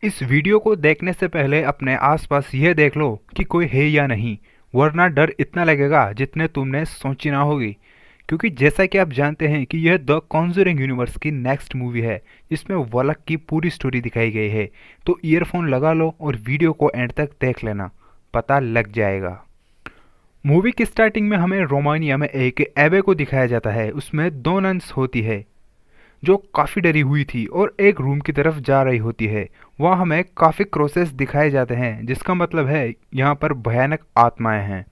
इस वीडियो को देखने से पहले अपने आसपास यह देख लो कि कोई है या नहीं, वरना डर इतना लगेगा जितने तुमने सोची ना होगी। क्योंकि जैसा कि आप जानते हैं कि यह द कॉन्जरिंग यूनिवर्स की नेक्स्ट मूवी है जिसमें वलक की पूरी स्टोरी दिखाई गई है। तो ईयरफोन लगा लो और वीडियो को एंड तक देख लेना, पता लग जाएगा। मूवी की स्टार्टिंग में हमें रोमानिया में एक एबे को दिखाया जाता है। उसमें दो नन्स होती है जो काफ़ी डरी हुई थी और एक रूम की तरफ जा रही होती है। वहाँ हमें काफ़ी क्रॉसेस दिखाए जाते हैं, जिसका मतलब है यहाँ पर भयानक आत्माएं हैं।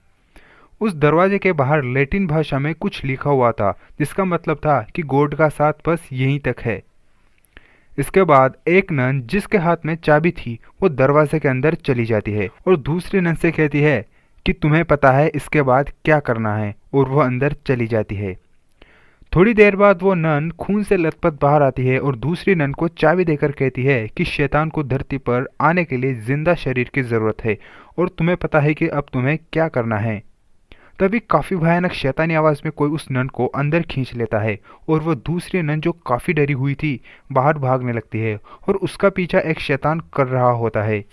उस दरवाजे के बाहर लैटिन भाषा में कुछ लिखा हुआ था, जिसका मतलब था कि गॉड का साथ बस यहीं तक है। इसके बाद एक नन जिसके हाथ में चाबी थी वो दरवाजे के अंदर चली जाती है और दूसरी नन से कहती है कि तुम्हें पता है इसके बाद क्या करना है, और वह अंदर चली जाती है। थोड़ी देर बाद वो नन खून से लथपथ बाहर आती है और दूसरी नन को चाबी देकर कहती है कि शैतान को धरती पर आने के लिए जिंदा शरीर की जरूरत है और तुम्हें पता है कि अब तुम्हें क्या करना है। तभी काफी भयानक शैतानी आवाज में कोई उस नन को अंदर खींच लेता है और वो दूसरी नन जो काफी डरी हुई थी बाहर भागने लगती है और उसका पीछा एक शैतान कर रहा होता है।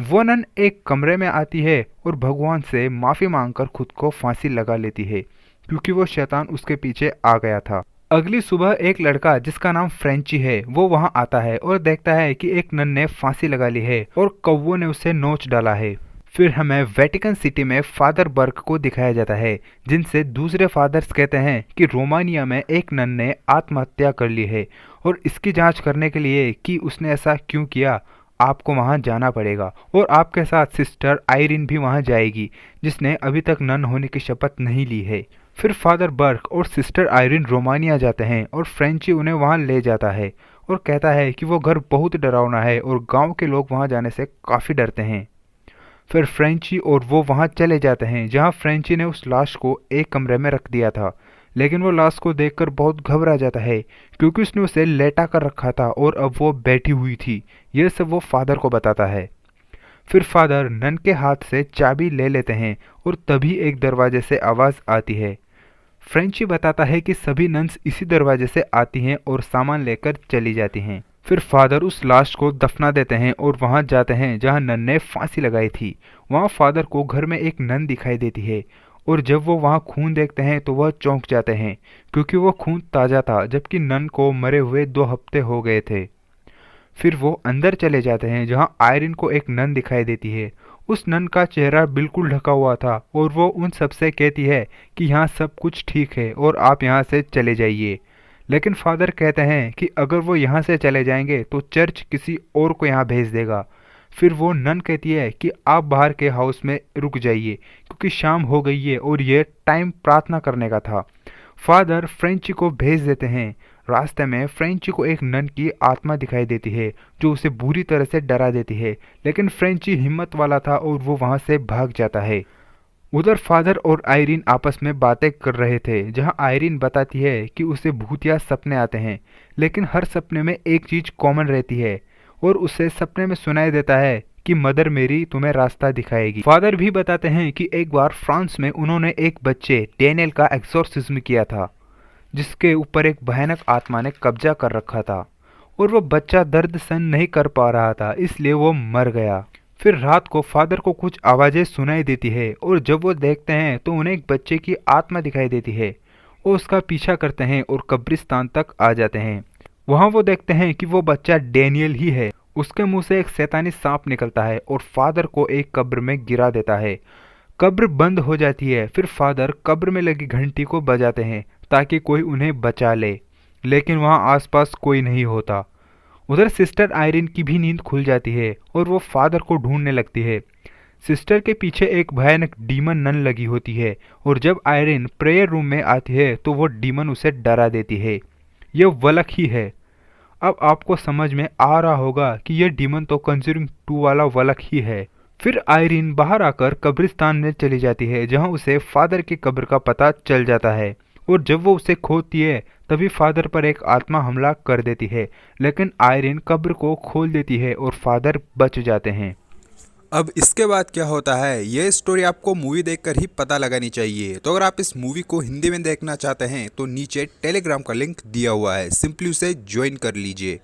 वो नन एक कमरे में आती है और भगवान से माफी मांगकर खुद को फांसी लगा लेती है, क्योंकि वो शैतान उसके पीछे आ गया था। अगली सुबह एक लड़का जिसका नाम फ्रेंची है वो वहां आता है और देखता है कि एक नन ने फांसी लगा ली है और कौवों ने उसे नोच डाला है। फिर हमें वेटिकन सिटी में फादर बर्क को दिखाया जाता है, जिनसे दूसरे फादर्स कहते हैं कि रोमानिया में एक नन ने आत्महत्या कर ली है और इसकी जांच करने के लिए कि उसने ऐसा क्यों किया आपको वहां जाना पड़ेगा और आपके साथ सिस्टर आयरिन भी वहां जाएगी, जिसने अभी तक नन होने की शपथ नहीं ली है। फिर फादर बर्क और सिस्टर आयरिन रोमानिया जाते हैं और फ्रेंची उन्हें वहां ले जाता है और कहता है कि वो घर बहुत डरावना है और गांव के लोग वहां जाने से काफ़ी डरते हैं। फिर फ्रेंची और वो वहां चले जाते हैं जहां फ्रेंची ने उस लाश को एक कमरे में रख दिया था, लेकिन वो लाश को देखकर बहुत घबरा जाता है क्योंकि उसने उसे लेटा कर रखा था और अब वो बैठी हुई थी। यह सब वो फादर को बताता है। फिर फादर नन के हाथ से चाबी ले लेते हैं और तभी एक दरवाजे से आवाज़ आती है। फ्रेंची बताता है कि सभी नन्स इसी दरवाजे से आती हैं और सामान लेकर चली जाती हैं। फिर फादर उस लाश को दफना देते हैं और वहां जाते हैं जहां नन ने फांसी लगाई थी। वहां फादर को घर में एक नन दिखाई देती है और जब वो वहां खून देखते हैं तो वह चौंक जाते हैं, क्योंकि वो खून ताज़ा था जबकि नन को मरे हुए 2 हफ्ते हो गए थे। फिर वो अंदर चले जाते हैं जहां आयरिन को एक नन दिखाई देती है। उस नन का चेहरा बिल्कुल ढका हुआ था और वो उन सबसे कहती है कि यहाँ सब कुछ ठीक है और आप यहाँ से चले जाइए। लेकिन फादर कहते हैं कि अगर वो यहाँ से चले जाएंगे तो चर्च किसी और को यहाँ भेज देगा। फिर वो नन कहती है कि आप बाहर के हाउस में रुक जाइए क्योंकि शाम हो गई है और ये टाइम प्रार्थना करने का था। फादर फ्रेंची को भेज देते हैं। रास्ते में फ्रेंची को एक नन की आत्मा दिखाई देती है जो उसे बुरी तरह से डरा देती है, लेकिन फ्रेंची हिम्मत वाला था और वो वहां से भाग जाता है। उधर फादर और आयरिन आपस में बातें कर रहे थे जहां आयरिन बताती है कि उसे भूतिया सपने आते हैं, लेकिन हर सपने में एक चीज कॉमन रहती है और उसे सपने में सुनाई देता है कि मदर मेरी तुम्हें रास्ता दिखाएगी। फादर भी बताते हैं कि एक बार फ्रांस में उन्होंने एक बच्चे डैनियल का एक्सोर्सिज्म किया था, जिसके ऊपर एक भयानक आत्मा ने कब्जा कर रखा था और वो बच्चा दर्द सहन नहीं कर पा रहा था, इसलिए वो मर गया। फिर रात को फादर को कुछ आवाजें सुनाई देती है और जब वो देखते हैं तो उन्हें एक बच्चे की आत्मा दिखाई देती है। वो उसका पीछा करते हैं और कब्रिस्तान तक आ जाते हैं। वहां वो देखते हैं कि वो बच्चा डैनियल ही है। उसके मुंह से एक शैतानी सांप निकलता है और फादर को एक कब्र में गिरा देता है। कब्र बंद हो जाती है। फिर फादर कब्र में लगी घंटी को बजाते हैं ताकि कोई उन्हें बचा ले, लेकिन वहां आसपास कोई नहीं होता। उधर सिस्टर आयरिन की भी नींद खुल जाती है और वो फादर को ढूंढने लगती है। सिस्टर के पीछे एक भयानक डीमन नन लगी होती है और जब आयरिन प्रेयर रूम में आती है तो वो डीमन उसे डरा देती है। यह वलक ही है। अब आपको समझ में आ रहा होगा कि यह डीमन तो कंजरिंग 2 वाला वलक ही है। फिर आयरिन बाहर आकर कब्रिस्तान में चली जाती है जहां उसे फादर की कब्र का पता चल जाता है और जब वो उसे खोदती है तभी फादर पर एक आत्मा हमला कर देती है, लेकिन आयरिन कब्र को खोल देती है और फादर बच जाते हैं। अब इसके बाद क्या होता है ये स्टोरी आपको मूवी देखकर ही पता लगानी चाहिए। तो अगर आप इस मूवी को हिंदी में देखना चाहते हैं तो नीचे टेलीग्राम का लिंक दिया हुआ है, सिंपली उसे ज्वाइन कर लीजिए।